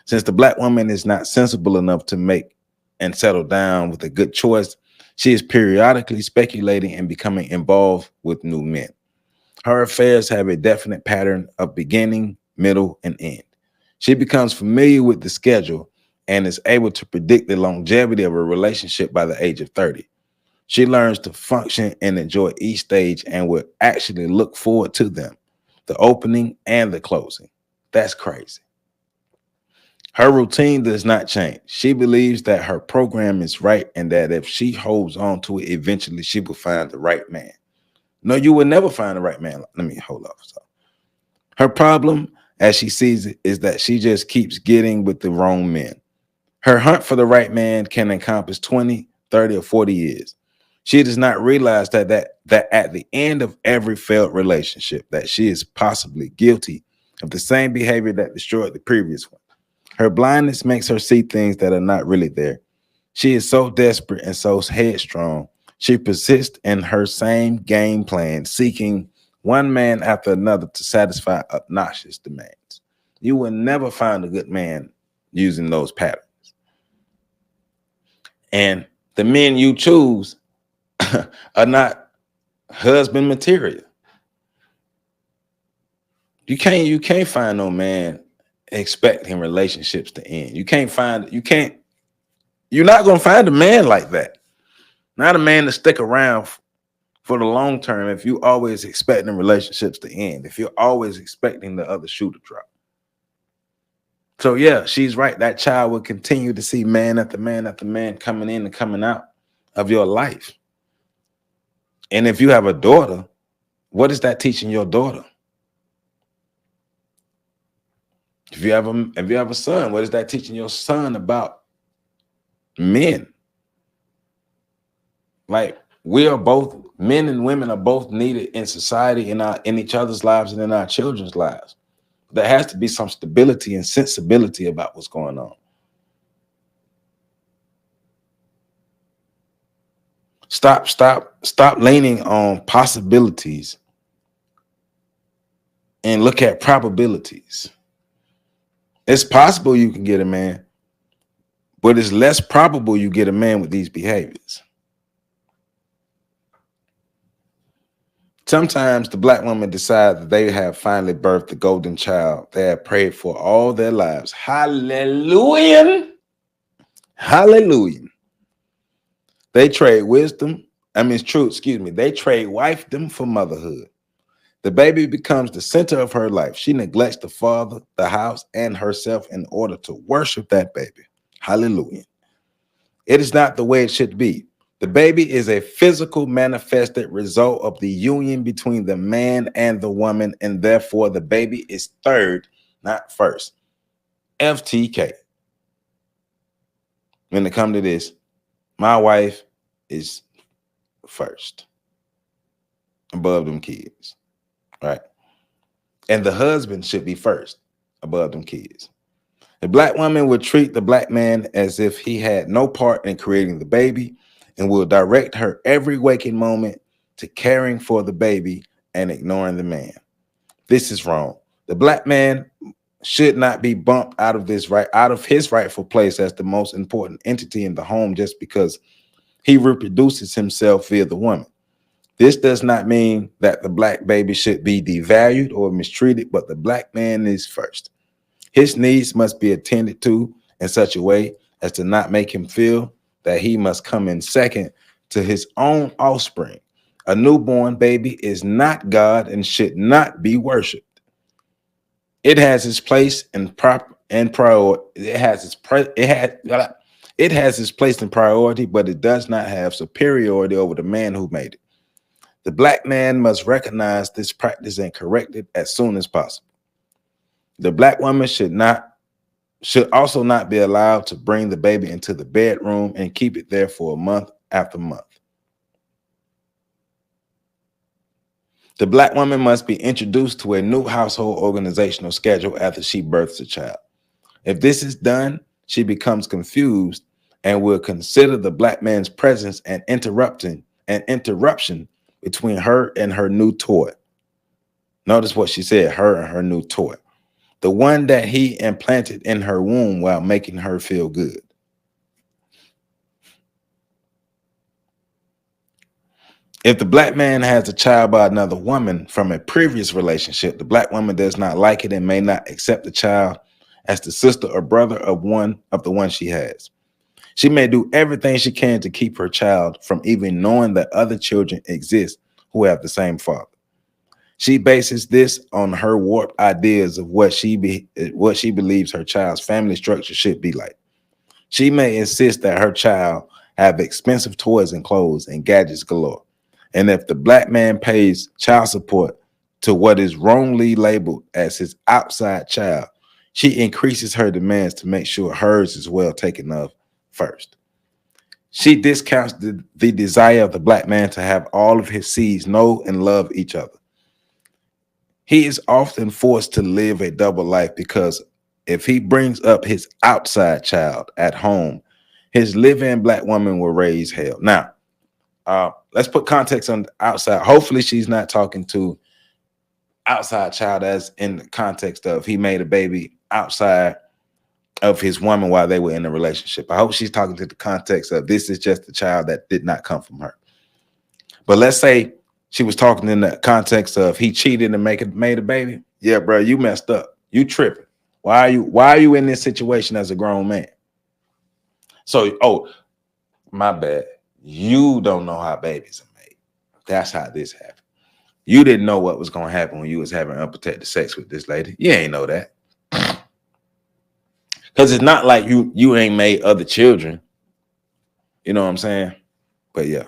Since the black woman is not sensible enough to make and settle down with a good choice, she is periodically speculating and becoming involved with new men. Her affairs have a definite pattern of beginning, middle, and end. She becomes familiar with the schedule and is able to predict the longevity of a relationship by the age of 30. She learns to function and enjoy each stage and will actually look forward to them, the opening and the closing. That's crazy. Her routine does not change. She believes that her program is right and that if she holds on to it, eventually she will find the right man. No, you will never find the right man. Let me hold off. So, her problem, as she sees it, is that she just keeps getting with the wrong men. Her hunt for the right man can encompass 20, 30, or 40 years. She does not realize that at the end of every failed relationship, that she is possibly guilty of the same behavior that destroyed the previous one. Her blindness makes her see things that are not really there. She is so desperate and so headstrong. She persists in her same game plan, seeking one man after another to satisfy obnoxious demands. You will never find a good man using those patterns. And the men you choose are not husband material. You can't find no man expecting relationships to end. You're not gonna find a man like that. Not a man to stick around for the long term if you always expecting relationships to end, if you're always expecting the other shoe to drop. So yeah, she's right. That child will continue to see man after man after man coming in and coming out of your life. And if you have a daughter, what is that teaching your daughter? If you have a son, what is that teaching your son about men? Like, we are both, men and women are both needed in society, in each other's lives and in our children's lives. There has to be some stability and sensibility about what's going on. Stop leaning on possibilities and look at probabilities. It's possible you can get a man, but it's less probable you get a man with these behaviors. Sometimes the black woman decides that they have finally birthed the golden child they have prayed for all their lives. Hallelujah. Hallelujah. They trade wisdom. They trade wifedom for motherhood. The baby becomes the center of her life. She neglects the father, the house, and herself in order to worship that baby. Hallelujah. It is not the way it should be. The baby is a physical manifested result of the union between the man and the woman, and therefore the baby is third, not first. FTK. When it comes to this, my wife is first above them kids, right? And the husband should be first above them kids. The black woman would treat the black man as if he had no part in creating the baby and will direct her every waking moment to caring for the baby and ignoring the man. This is wrong. The black man should not be bumped out of his rightful place as the most important entity in the home just because he reproduces himself via the woman. This does not mean that the black baby should be devalued or mistreated, but the black man is first. His needs must be attended to in such a way as to not make him feel that he must come in second to his own offspring. A newborn baby is not God and should not be worshipped. It has its place and priority. It has its place in priority, but it does not have superiority over the man who made it. The black man must recognize this practice and correct it as soon as possible. The black woman should also not be allowed to bring the baby into the bedroom and keep it there for a month after month. The black woman must be introduced to a new household organizational schedule after she births a child. If this is done, she becomes confused and will consider the black man's presence an interruption between her and her new toy. Notice what she said, her and her new toy. the one that he implanted in her womb while making her feel good. If the black man has a child by another woman from a previous relationship, the black woman does not like it and may not accept the child as the sister or brother of the one she has. She may do everything she can to keep her child from even knowing that other children exist who have the same father. She bases this on her warped ideas of what she believes her child's family structure should be like. She may insist that her child have expensive toys and clothes and gadgets galore. And if the black man pays child support to what is wrongly labeled as his outside child, she increases her demands to make sure hers is well taken of first. She discounts the desire of the black man to have all of his seeds know and love each other. He is often forced to live a double life because if he brings up his outside child at home, his live-in black woman will raise hell. Now, let's put context on the outside. Hopefully she's not talking to outside child as in the context of he made a baby outside of his woman while they were in a relationship. I hope she's talking to the context of this is just a child that did not come from her. But let's say she was talking in the context of he cheated and made a baby. Yeah, bro, you messed up. You tripping. Why are you in this situation as a grown man? So, oh, my bad. You don't know how babies are made. That's how this happened. You didn't know what was going to happen when you was having unprotected sex with this lady. You ain't know that. Because it's not like you ain't made other children. You know what I'm saying? But yeah.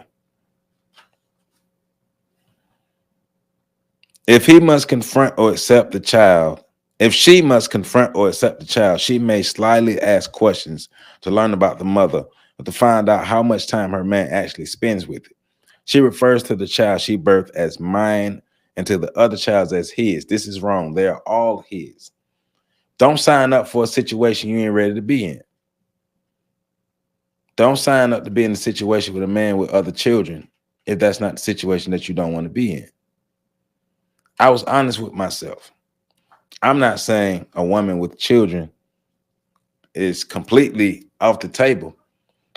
If he must confront or accept the child, if she must confront or accept the child, she may slyly ask questions to learn about the mother or to find out how much time her man actually spends with it. She refers to the child she birthed as mine and to the other child as his. This is wrong. They are all his. Don't sign up for a situation you ain't ready to be in. Don't sign up to be in a situation with a man with other children if that's not the situation that you don't want to be in. I was honest with myself. I'm not saying a woman with children is completely off the table,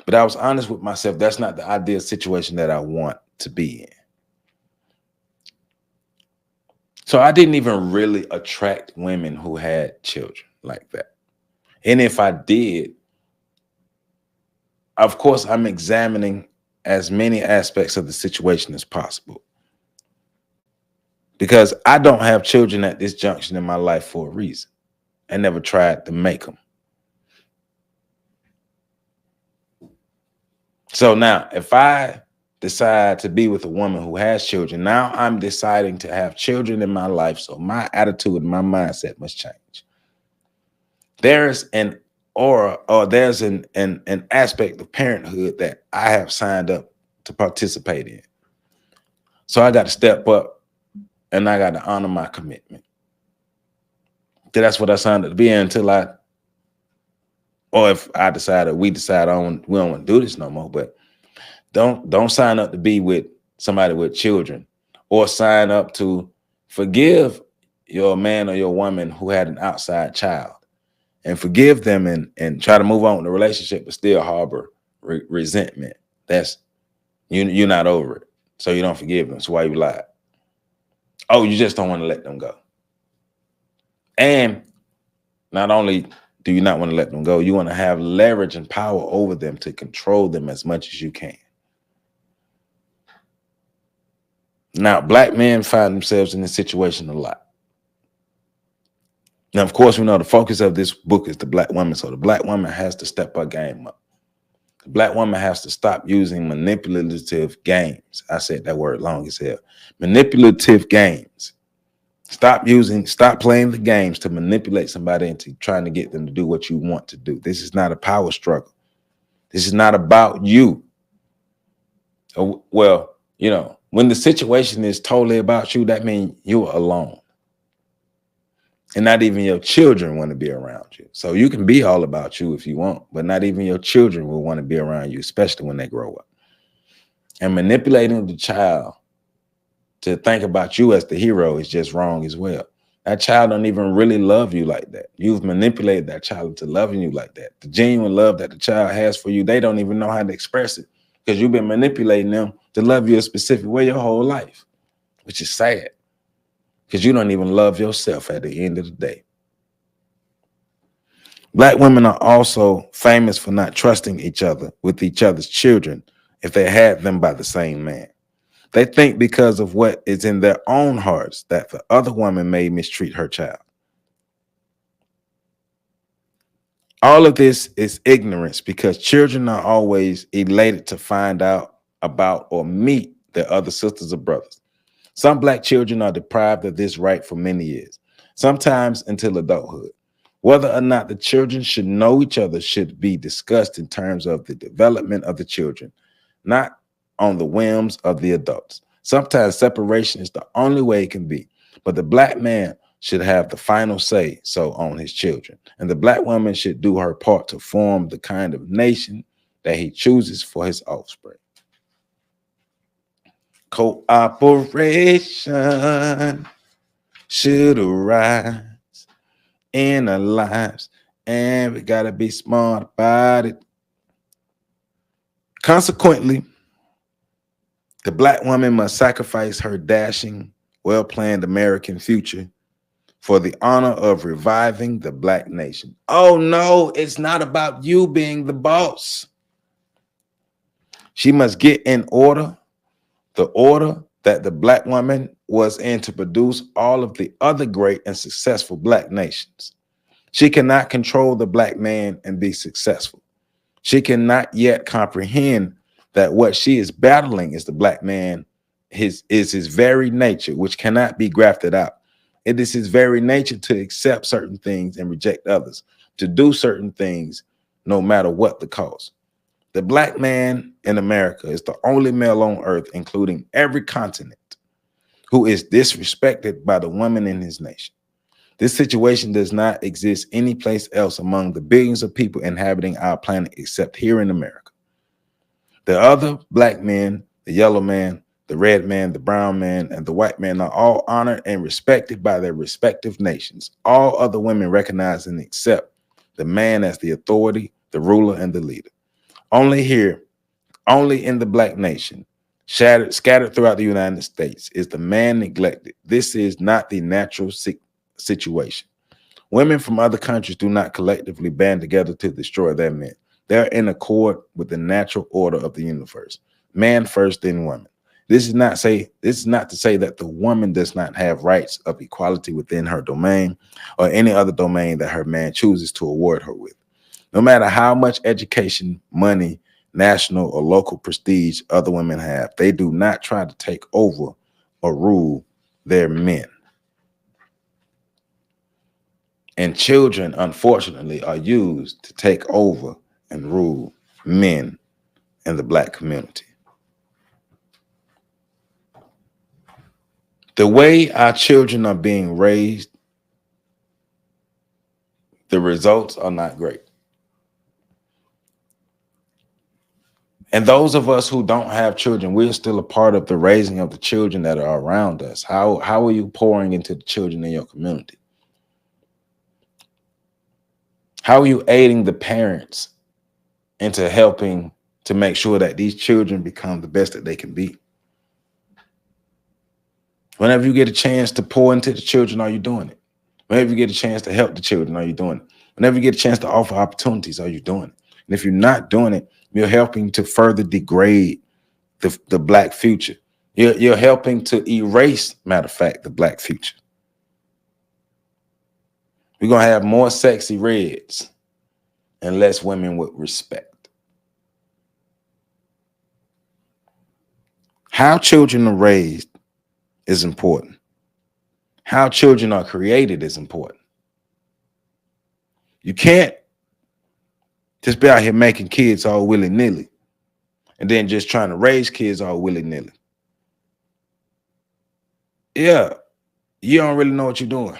but I was honest with myself. That's not the ideal situation that I want to be in. So I didn't even really attract women who had children like that. And if I did, of course, I'm examining as many aspects of the situation as possible. Because I don't have children at this junction in my life for a reason. I never tried to make them. So now, if I decide to be with a woman who has children, now I'm deciding to have children in my life. So my attitude and my mindset must change. There's an aura or there's an aspect of parenthood that I have signed up to participate in. So I got to step up and I got to honor my commitment. That's what I signed up to be in until or if I decide or we decide we don't want to do this no more. But don't sign up to be with somebody with children or sign up to forgive your man or your woman who had an outside child and forgive them and try to move on with the relationship, but still harbor resentment. That's you're not over it. So you don't forgive them. So why you lied? Oh, you just don't want to let them go. And not only do you not want to let them go, you want to have leverage and power over them to control them as much as you can. Now, black men find themselves in this situation a lot. Now, of course, we know the focus of this book is the black woman. So the black woman has to step her game up. The black woman has to stop using manipulative games. I said that word long as hell. Manipulative games. Stop playing the games to manipulate somebody into trying to get them to do what you want to do. This is not a power struggle. This is not about you. Well, you know, when the situation is totally about you, that means you're alone. And not even your children want to be around you. So you can be all about you if you want, but not even your children will want to be around you, especially when they grow up. And manipulating the child to think about you as the hero is just wrong as well. That child don't even really love you like that. You've manipulated that child into loving you like that. The genuine love that the child has for you, they don't even know how to express it because you've been manipulating them to love you a specific way your whole life, which is sad because you don't even love yourself at the end of the day. Black women are also famous for not trusting each other with each other's children if they had them by the same man. They think because of what is in their own hearts that the other woman may mistreat her child. All of this is ignorance because children are always elated to find out about or meet their other sisters or brothers. Some Black children are deprived of this right for many years, sometimes until adulthood. Whether or not the children should know each other should be discussed in terms of the development of the children, not on the whims of the adults. Sometimes separation is the only way it can be, but the Black man should have the final say so on his children, and the Black woman should do her part to form the kind of nation that he chooses for his offspring. Cooperation should arise in our lives, and we gotta be smart about it. Consequently, the Black woman must sacrifice her dashing, well-planned American future for the honor of reviving the Black nation. Oh no, it's not about you being the boss. She must get in order, the order that the Black woman was in to produce all of the other great and successful Black nations. She cannot control the Black man and be successful. She cannot yet comprehend that what she is battling is the Black man, is his very nature, which cannot be grafted out. It is his very nature to accept certain things and reject others, to do certain things no matter what the cost. The Black man in America is the only male on earth, including every continent, who is disrespected by the woman in his nation. This situation does not exist anyplace else among the billions of people inhabiting our planet except here in America. The other Black men, the yellow man, the red man, the brown man, and the white man are all honored and respected by their respective nations. All other women recognize and accept the man as the authority, the ruler, and the leader. Only here, only in the Black nation, scattered throughout the United States, is the man neglected. This is not the natural situation. Women from other countries do not collectively band together to destroy their men. They're in accord with the natural order of the universe. Man first, then woman. This is not to say that the woman does not have rights of equality within her domain or any other domain that her man chooses to award her with. No matter how much education, money, national or local prestige other women have, they do not try to take over or rule their men. And children, unfortunately, are used to take over and rule men in the Black community. The way our children are being raised, the results are not great. And those of us who don't have children, we're still a part of the raising of the children that are around us. How are you pouring into the children in your community? How are you aiding the parents into helping to make sure that these children become the best that they can be? Whenever you get a chance to pour into the children, are you doing it? Whenever you get a chance to help the children, are you doing it? Whenever you get a chance to offer opportunities, are you doing it? And if you're not doing it, you're helping to further degrade the Black future. You're helping to erase, matter of fact, the Black future. We're going to have more sexy reds and less women with respect. How children are raised is important. How children are created is important. You can't just be out here making kids all willy-nilly and then just trying to raise kids all willy-nilly. Yeah, you don't really know what you're doing.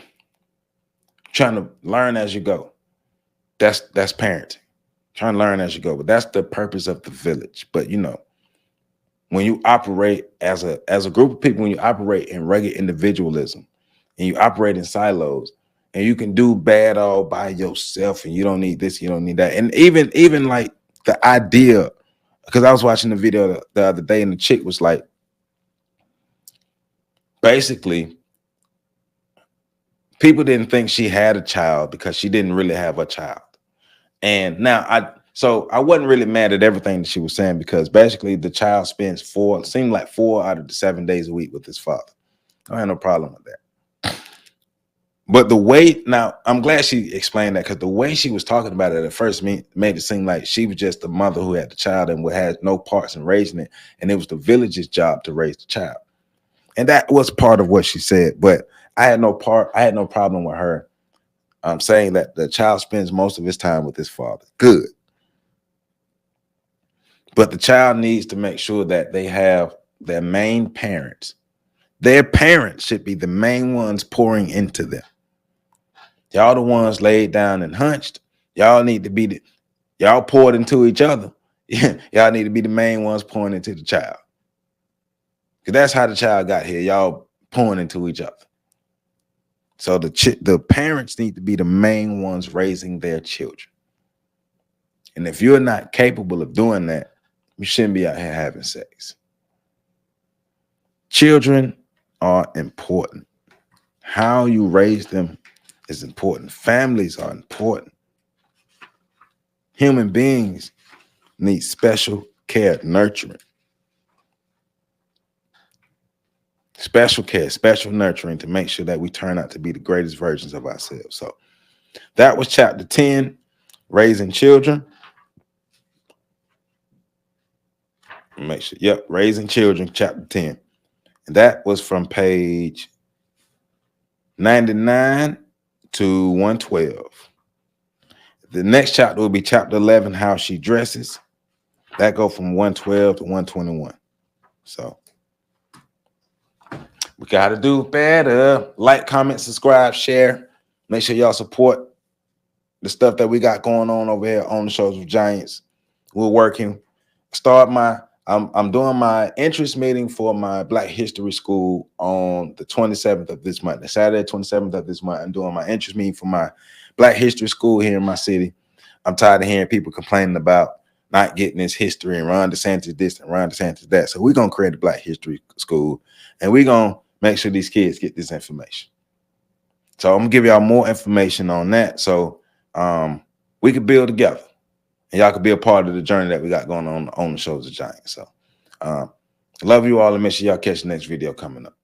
Trying to learn as you go. That's parenting. Trying to learn as you go. But that's the purpose of the village. But you know, when you operate as a group of people, when you operate in rugged individualism and you operate in silos, and you can do bad all by yourself, and you don't need this, you don't need that. And even like the idea, because I was watching the video the other day, and the chick was like, basically, people didn't think she had a child because she didn't really have a child. And now I wasn't really mad at everything that she was saying, because basically the child spends 4 out of the 7 days a week with his father. I had no problem with that. But the way, now I'm glad she explained that, because the way she was talking about it at first made it seem like she was just the mother who had the child and had no parts in raising it, and it was the village's job to raise the child. And that was part of what she said, but I had no problem with her saying that the child spends most of his time with his father. Good. But the child needs to make sure that they have their main parents. Their parents should be the main ones pouring into them. Y'all the ones laid down and hunched. Y'all need to be y'all poured into each other. Y'all need to be the main ones pouring into the child. Because that's how the child got here. Y'all pouring into each other. So the parents need to be the main ones raising their children. And if you're not capable of doing that, you shouldn't be out here having sex. Children are important. How you raise them is important. Families are important. Human beings need special care, nurturing. Special care, special nurturing to make sure that we turn out to be the greatest versions of ourselves. So that was chapter 10, raising children. Make sure, yep, raising children, chapter 10. And that was from page 99 to 112. The next chapter will be chapter 11, how she dresses. That go from 112 to 121. So we got to do better. Like, comment, subscribe, share. Make sure y'all support the stuff that we got going on over here on the Shows with Giants. We're working. I'm doing my interest meeting for my Black History School on the 27th of this month. The Saturday, 27th of this month, I'm doing my interest meeting for my Black History School here in my city. I'm tired of hearing people complaining about not getting this history and Ron DeSantis this and Ron DeSantis that. So we're going to create a Black History School, and we're going to make sure these kids get this information. So I'm going to give y'all more information on that, so we can build together. And y'all could be a part of the journey that we got going on the Shows of Giants. So love you all, and make sure y'all catch the next video coming up.